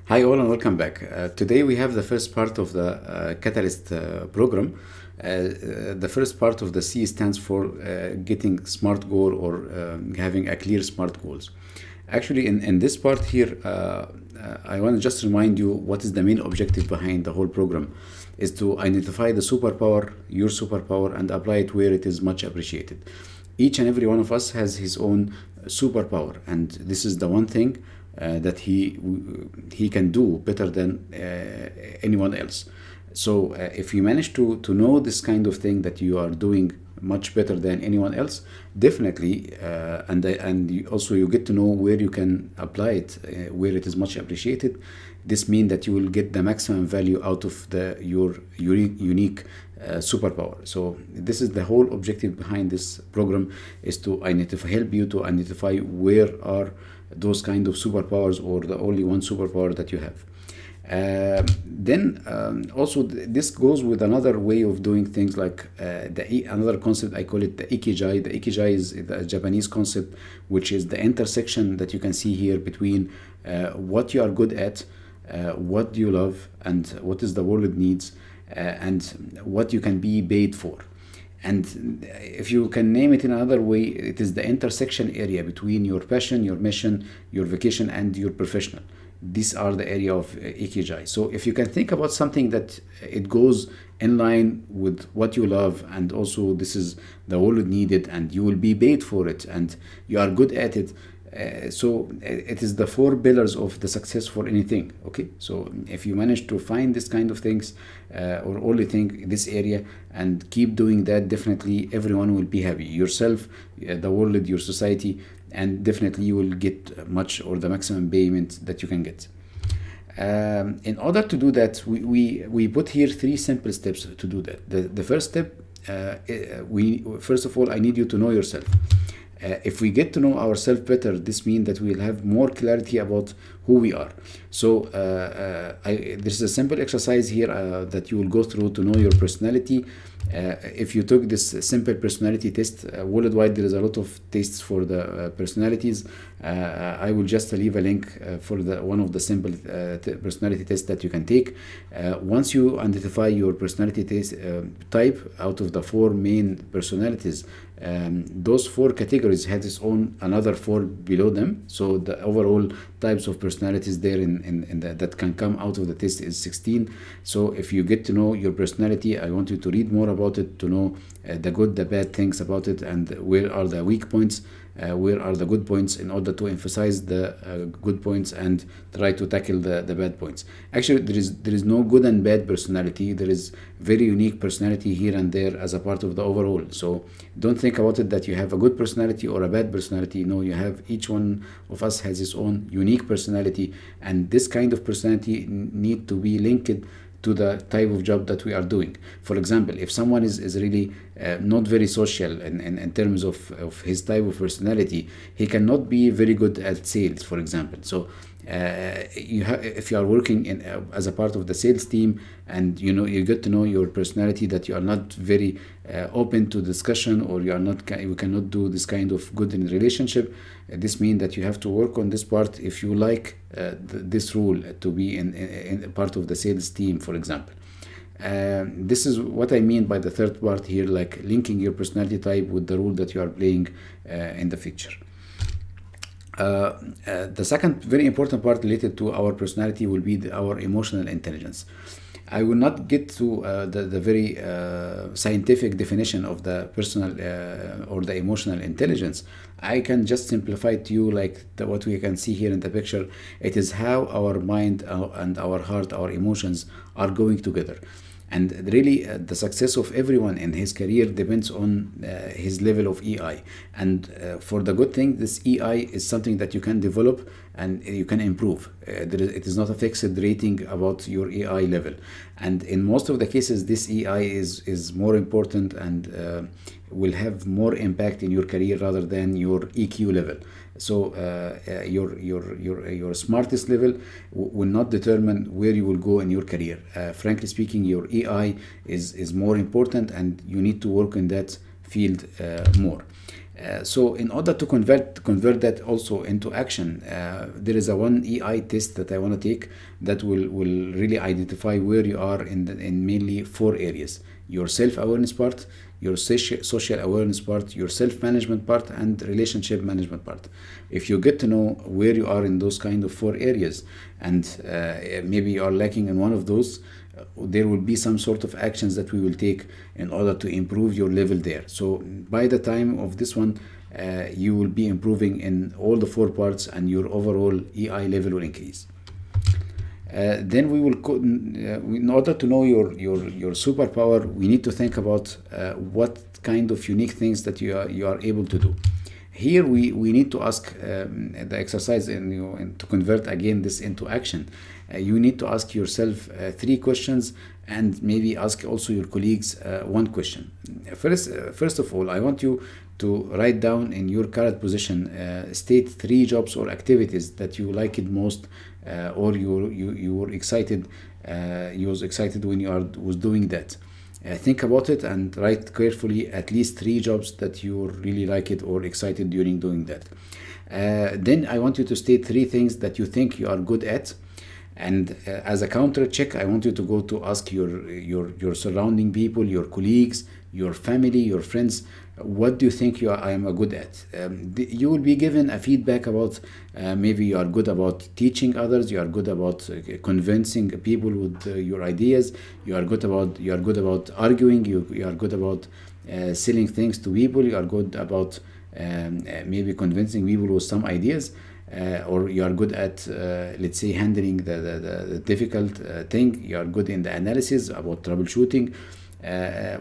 Hi all and welcome back. Today we have the first part of the Catalyst program. The first part of the C stands for getting smart goal or having a clear smart goals. Actually, in this part here, I want to just remind you what is the main objective behind the whole program is to identify the superpower, your superpower, and apply it where it is much appreciated. Each and every one of us has his own superpower, and this is the one thing that he can do better than anyone else. So if you manage to know this kind of thing that you are doing much better than anyone else, definitely, and also you get to know where you can apply it, where it is much appreciated. This means that you will get the maximum value out of your unique superpower. So this is the whole objective behind this program, is to help you to identify where are those kind of superpowers or the only one superpower that you have. Then also this goes with another way of doing things, like another concept. I call it the ikigai. The ikigai is the Japanese concept, which is the intersection that you can see here between what you are good at, what do you love, and what is the world needs, and what you can be paid for. And if you can name it in another way, it is the intersection area between your passion, your mission, your vocation, and your professional. These are the area of ikigai. So if you can think about something that it goes in line with what you love, and also this is the world needed, and you will be paid for it, and you are good at it. So it is the four pillars of the success for anything. Okay, so if you manage to find this kind of things, or only think this area and keep doing that, definitely everyone will be happy. Yourself, the world, your society, and definitely you will get much or the maximum payment that you can get. In order to do that, we put here three simple steps to do that. The first step, first of all, I need you to know yourself. If we get to know ourselves better, this means that we'll have more clarity about who we are. So there's a simple exercise here that you will go through to know your personality. If you took this simple personality test, worldwide there is a lot of tests for the personalities. I will just leave a link for one of the simple personality tests that you can take. Once you identify your personality type out of the four main personalities, those four categories have its own another four below them. So the overall types of personalities there that can come out of the test is 16. So if you get to know your personality, I want you to read more about it, to know the good, the bad things about it, and where are the weak points, where are the good points, in order to emphasize the good points and try to tackle the bad points. Actually, there is no good and bad personality. There is very unique personality here and there as a part of the overall. So don't think about it that you have a good personality or a bad personality. No, you have, each one of us has his own unique personality, and this kind of personality need to be linked to the type of job that we are doing. For example, if someone is really not very social in terms of his type of personality, he cannot be very good at sales, for example. So if you are working as a part of the sales team, and you get to know your personality, that you are not very open to discussion, or you cannot do this kind of good in relationship, this means that you have to work on this part if you like this role to be in part of the sales team, for example. This is what I mean by the third part here, like linking your personality type with the role that you are playing in the future. The second very important part related to our personality will be our emotional intelligence. I will not get to the very scientific definition of the personal or the emotional intelligence. I can just simplify it to you like what we can see here in the picture. It is how our mind and our heart, our emotions are going together. And really, the success of everyone in his career depends on his level of EI. And for the good thing, this EI is something that you can develop and you can improve. It is not a fixed rating about your EI level. And in most of the cases, this EI is more important and will have more impact in your career rather than your EQ level. So your smartest level will not determine where you will go in your career. Frankly speaking, your EI is more important, and you need to work in that field more. So in order to convert that also into action, there is a one EI test that I want to take that will really identify where you are in mainly four areas: your self-awareness part, your social awareness part, your self-management part, and relationship management part. If you get to know where you are in those kind of four areas, and maybe you are lacking in one of those, there will be some sort of actions that we will take in order to improve your level there. So by the time of this one, you will be improving in all the four parts, and your overall EI level will increase. Then we will in order to know your superpower, we need to think about what kind of unique things that you are able to do. Here we need to ask the exercise, and to convert again this into action. You need to ask yourself three questions, and maybe ask also your colleagues one question. First of all, I want you to write down in your current position, state three jobs or activities that you like it most, or you were excited. You was excited when was doing that. Think about it and write carefully at least three jobs that you really like it or excited during doing that. Then I want you to state three things that you think you are good at. And as a counter check, I want you to go to ask your surrounding people, your colleagues, your family, your friends, what do you think I am a good at? You will be given a feedback about maybe you are good about teaching others, you are good about convincing people with your ideas, you are good about arguing, you are good about selling things to people, you are good about maybe convincing people with some ideas. Or you are good at, let's say, handling the difficult thing. You are good in the analysis about troubleshooting.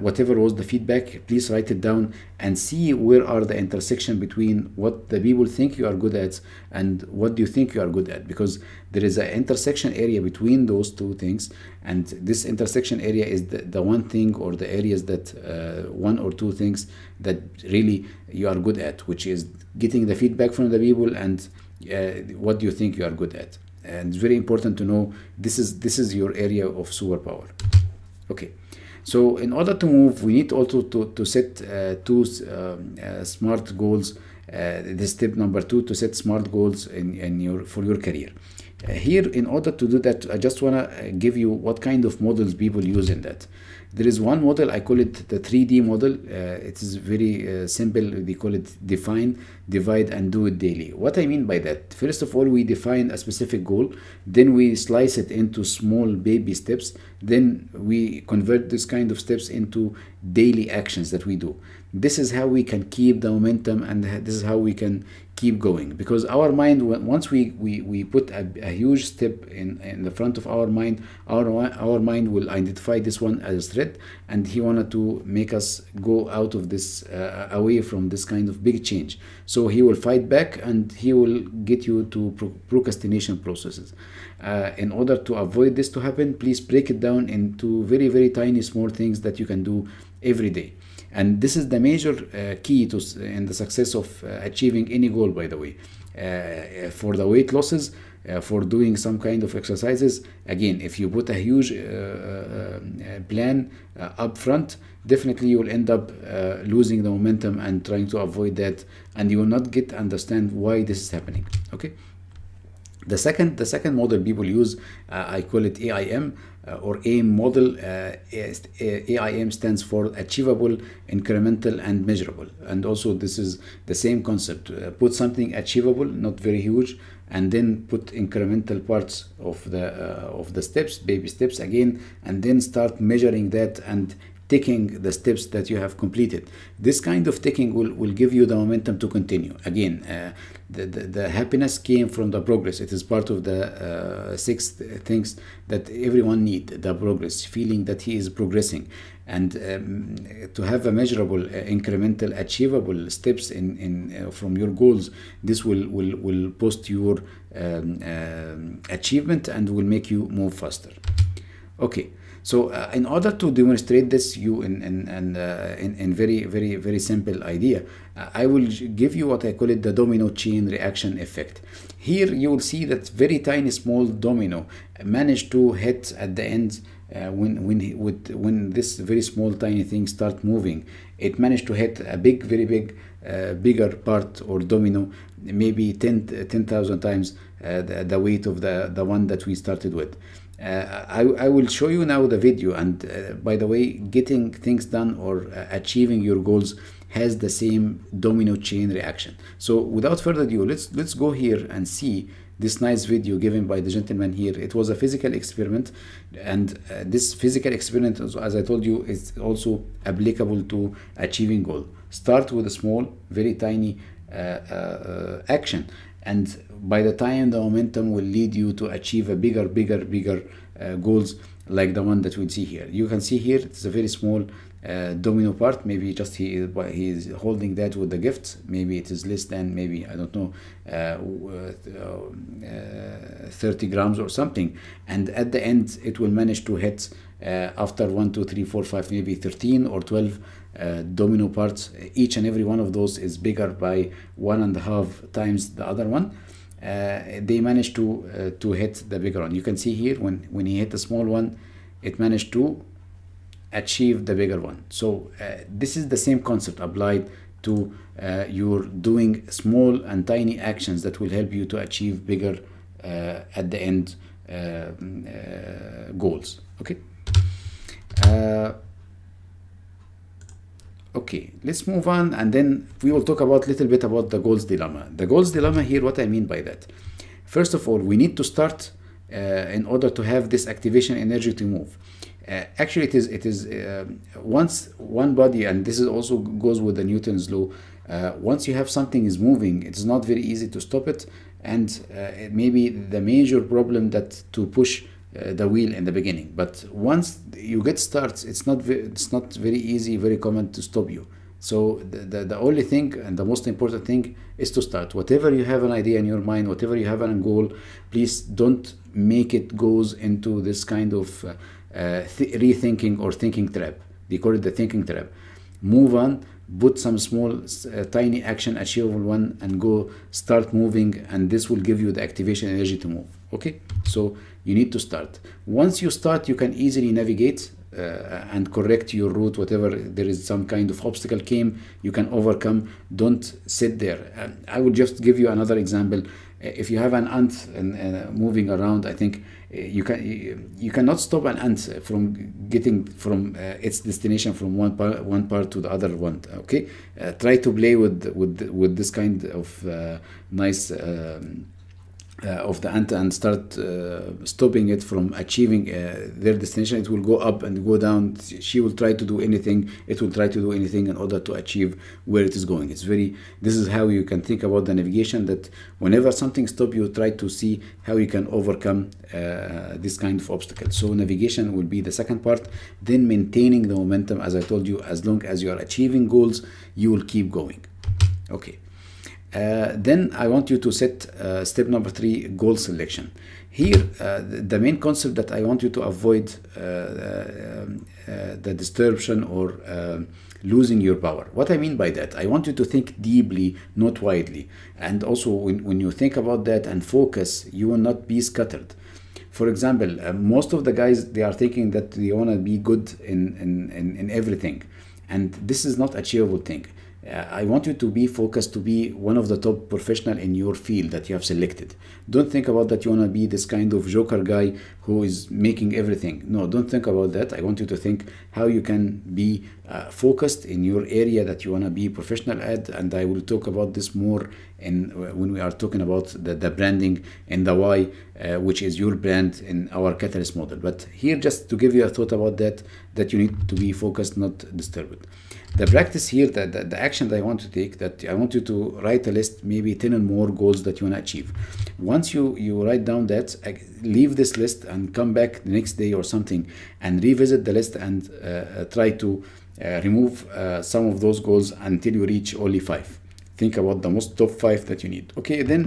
Whatever was the feedback, please write it down and see where are the intersection between what the people think you are good at and what do you think you are good at, because there is an intersection area between those two things, and this intersection area is the one thing or the areas that one or two things that really you are good at, which is getting the feedback from the people and what do you think you are good at. And it's very important to know this is your area of superpower. Okay, so in order to move, we need also to set two smart goals. This step number 2, to set smart goals for your career. Here, in order to do that, I just want to give you what kind of models people use in that. There is one model, I call it the 3D model. It is very simple. They call it define, divide, and do it daily. What I mean by that, first of all, we define a specific goal, then we slice it into small baby steps, then we convert this kind of steps into daily actions that we do. This is how we can keep the momentum, and this is how we can keep going, because our mind, once we put a huge step in the front of our mind, our mind will identify this one as a threat, and he wanted to make us go out of this, away from this kind of big change. So he will fight back, and he will get you to procrastination processes. In order to avoid this to happen, please break it down into very, very tiny small things that you can do every day. And this is the major key in the success of achieving any goal, by the way. For the weight losses, for doing some kind of exercises, again, if you put a huge plan up front, definitely you will end up losing the momentum and trying to avoid that, and you will not understand why this is happening. Okay. The second model people use, I call it AIM, or AIM model. AIM stands for achievable, incremental, and measurable. And also this is the same concept. Put something achievable, not very huge, and then put incremental parts of the steps, baby steps again, and then start measuring that and ticking the steps that you have completed. This kind of ticking will give you the momentum to continue. Again, the happiness came from the progress. It is part of the 6 things that everyone need: the progress, feeling that he is progressing, and to have a measurable, incremental, achievable steps in from your goals. This will boost your achievement and will make you move faster. Okay. So in order to demonstrate this, you in very simple idea, I will give you what I call it the domino chain reaction effect. Here you will see that very tiny small domino managed to hit at the end. When this very small tiny thing start moving, it managed to hit a very big bigger part or domino, maybe 10,000 times the weight of the one that we started with. I will show you now the video, and by the way, getting things done or achieving your goals has the same domino chain reaction. So without further ado, let's go here and see this nice video given by the gentleman here. It was a physical experiment, and this physical experiment, as I told you, is also applicable to achieving goal. Start with a small, very tiny action, and by the time the momentum will lead you to achieve a bigger goals, like the one that we'll see here. You can see here it's a very small domino part. Maybe just he is holding that with the gift. Maybe it is less than, maybe, I don't know, 30 grams or something, and at the end it will manage to hit after 1 2 3 4 5 maybe 13 or 12 domino parts. Each and every one of those is bigger by 1.5 times the other one. They managed to hit the bigger one. You can see here when he hit the small one, it managed to achieve the bigger one. So this is the same concept applied to your doing small and tiny actions that will help you to achieve bigger at the end goals. Okay. Okay, let's move on, and then we will talk about a little bit about the goals dilemma. The goals dilemma here, what I mean by that. First of all, we need to start in order to have this activation energy to move. Actually, it is once one body, and this is also goes with the Newton's law. Once you have something is moving, it's not very easy to stop it, and maybe the major problem that to push the wheel in the beginning. But once you get started, it's not very easy, very common to stop you. So the only thing and the most important thing is to start. Whatever you have an idea in your mind, whatever you have a goal, please don't make it goes into this kind of rethinking or thinking trap. They call it the thinking trap. Move on, put some small tiny action, achievable one, and go start moving, and this will give you the activation energy to move. Okay, so you need to start. Once you start, you can easily navigate and correct your route. Whatever there is some kind of obstacle came, you can overcome. Don't sit there. I will just give you another example. If you have an ant moving around, I think you cannot stop an ant from getting from its destination from one part to the other one. Okay, try to play with this kind of nice of the ant and start stopping it from achieving their destination. It will go up and go down. She will try to do anything. It will try to do anything in order to achieve where it is going. This is how you can think about the navigation, that whenever something stops, you try to see how you can overcome this kind of obstacle. So navigation will be the second part. Then maintaining the momentum, as I told you, as long as you are achieving goals, you will keep going. Okay. Then I want you to set step number 3, goal selection. Here, the main concept that I want you to avoid the distortion or losing your power. What I mean by that, I want you to think deeply, not widely. And also when you think about that and focus, you will not be scattered. For example, most of the guys, they are thinking that they want to be good in everything. And this is not achievable thing. I want you to be focused to be one of the top professional in your field that you have selected. Don't think about that you want to be this kind of joker guy who is making everything. No, don't think about that. I want you to think how you can be focused in your area that you want to be professional at, and I will talk about this more when we are talking about the branding and the why, which is your brand in our catalyst model. But here, just to give you a thought about that you need to be focused, not disturbed. The practice here, the action that I want to take, that I want you to write a list, maybe 10 or more goals that you want to achieve. Once you write down that, leave this list and come back the next day or something and revisit the list and try to remove some of those goals until you reach only 5. think about the most top 5 that you need. Okay, then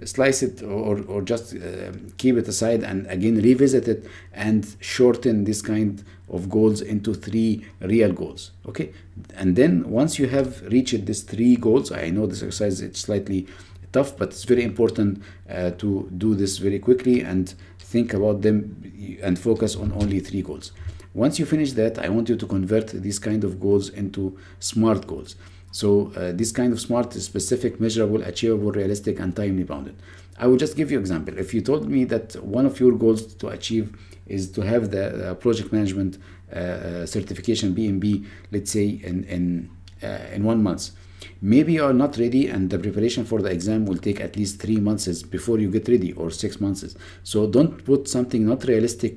slice it, or just keep it aside, and again revisit it and shorten this kind of goals into 3 real goals. Okay, and then once you have reached these 3 goals, I know this exercise is slightly tough, but it's very important to do this very quickly and think about them and focus on only 3 goals. Once you finish that, I want you to convert these kind of goals into SMART goals. So this kind of SMART is specific, measurable, achievable, realistic, and timely bounded. I will just give you an example. If you told me that one of your goals to achieve is to have the project management certification BMB, let's say in 1 month, maybe you are not ready, and the preparation for the exam will take at least 3 months before you get ready, or 6 months. So don't put something not realistic,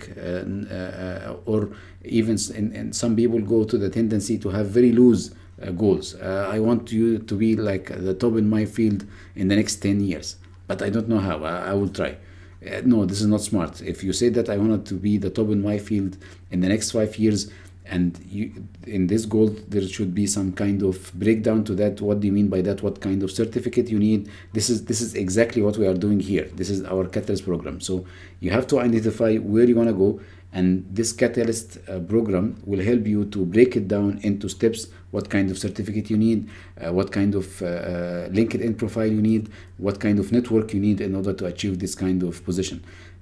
or even and some people go to the tendency to have very loose goals. I want you to be like the top in my field in the next 10 years, but I don't know how. I will try. No, this is not smart. If you say that I wanted to be the top in my field in the next 5 years, and in this goal there should be some kind of breakdown to that. What do you mean by that? What kind of certificate you need? This is exactly what we are doing here. This is our Catalyst program. So you have to identify where you want to go, and this Catalyst program will help you to break it down into steps. What kind of certificate you need, what kind of LinkedIn profile you need, what kind of network you need in order to achieve this kind of position.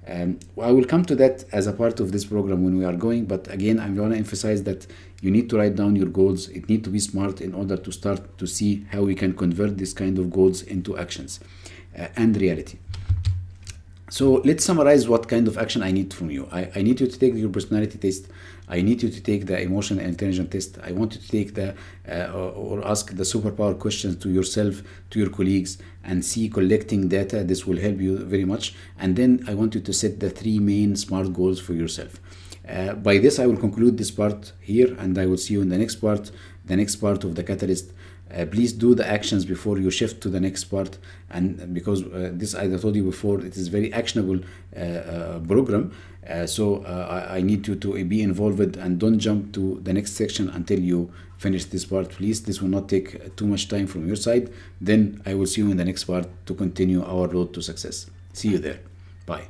I will come to that as a part of this program when we are going, but again, I'm going to emphasize that you need to write down your goals. It needs to be smart in order to start to see how we can convert this kind of goals into actions and reality. So let's summarize what kind of action I need from you. I need you to take your personality test. I need you to take the emotional and intelligence test. I want you to take the or ask the superpower questions to yourself, to your colleagues, and see collecting data. This will help you very much. And then I want you to set the 3 main SMART goals for yourself. By this, I will conclude this part here, and I will see you in the next part of the Catalyst. Please do the actions before you shift to the next part, and because this, as I told you before, it is very actionable program. So I need you to be involved, and don't jump to the next section until you finish this part, please. This will not take too much time from your side. Then I will see you in the next part to continue our road to success. See you there. Bye.